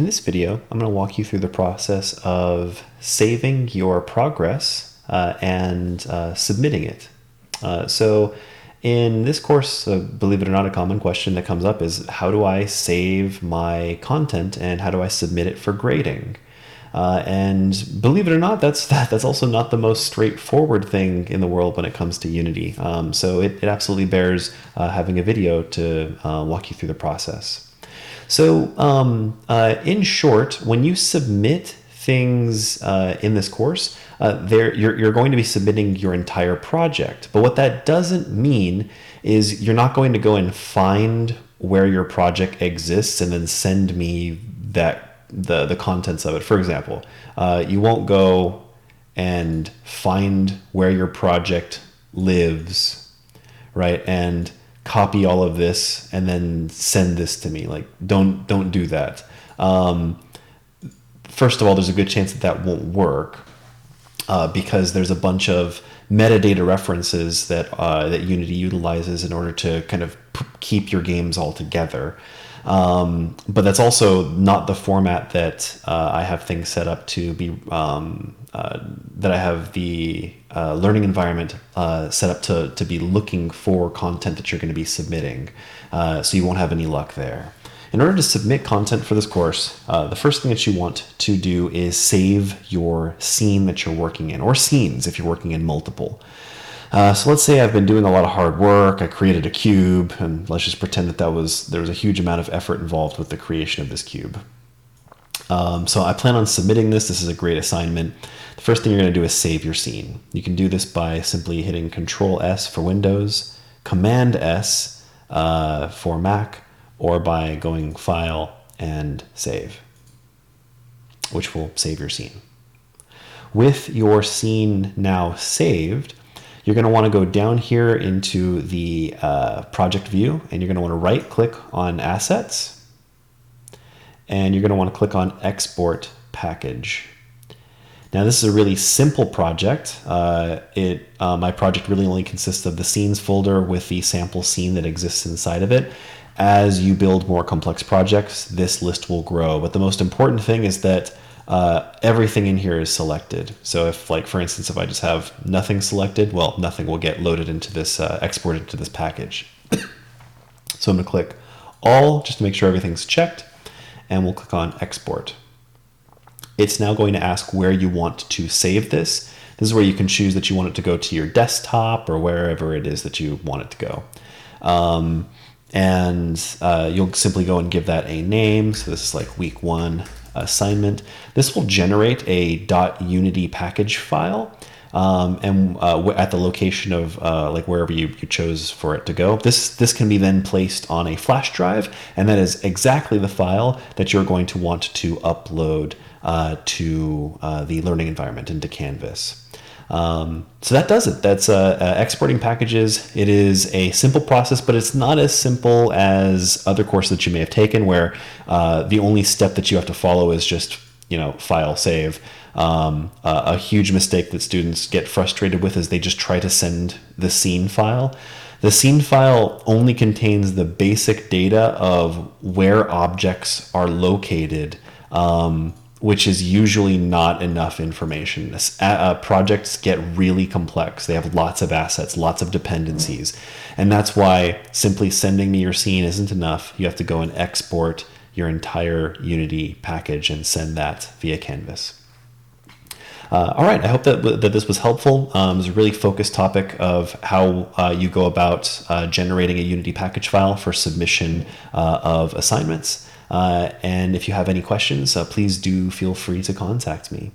In this video, I'm going to walk you through the process of saving your progress and submitting it. So in this course, believe it or not, a common question that comes up is how do I save my content and how do I submit it for grading? And believe it or not, that's also not the most straightforward thing in the world when it comes to Unity. So it absolutely bears having a video to walk you through the process. So in short, when you submit things in this course, you're going to be submitting your entire project. But what that doesn't mean is you're not going to go and find where your project exists and then send me the contents of it. For example, you won't go and find where your project lives, right? And copy all of this and then send this to me. Like, don't do that. First of all, there's a good chance that won't work because there's a bunch of metadata references that Unity utilizes in order to kind of keep your games all together. But that's also not the format that I have things set up to be, that I have the learning environment set up to be looking for content that you're going to be submitting. So you won't have any luck there. In order to submit content for this course, the first thing that you want to do is save your scene that you're working in, or scenes if you're working in multiple. So let's say I've been doing a lot of hard work. I created a cube, and let's just pretend that there was a huge amount of effort involved with the creation of this cube. So I plan on submitting this. This is a great assignment. The first thing you're going to do is save your scene. You can do this by simply hitting Control S for Windows, Command S for Mac, or by going File and Save, which will save your scene. With your scene now saved, you're going to want to go down here into the project view, and you're going to want to right click on Assets, and you're going to want to click on Export Package. Now this is a really simple project. My project really only consists of the scenes folder with the sample scene that exists inside of it. As you build more complex projects, this list will grow. But the most important thing is that everything in here is selected. So if, like, for instance, if I just have nothing selected, well, nothing will get loaded into this, exported to this package. So I'm going to click All just to make sure everything's checked, and we'll click on Export. It's now going to ask where you want to save this. This is where you can choose that you want it to go to your desktop or wherever it is that you want it to go. You'll simply go and give that a name. So this is like week 1 assignment. This will generate a .unity package file at the location of like wherever you chose for it to go. This can be then placed on a flash drive, and that is exactly the file that you're going to want to upload to the learning environment into Canvas. So that does it. That's exporting packages. It is a simple process, but it's not as simple as other courses that you may have taken where the only step that you have to follow is just, file, save. A huge mistake that students get frustrated with is they just try to send the scene file. The scene file only contains the basic data of where objects are located, which is usually not enough information. Projects get really complex. They have lots of assets, lots of dependencies. And that's why simply sending me your scene isn't enough. You have to go and export your entire Unity package and send that via Canvas. All right, I hope that this was helpful. It was a really focused topic of how you go about generating a Unity package file for submission of assignments. And if you have any questions, please do feel free to contact me.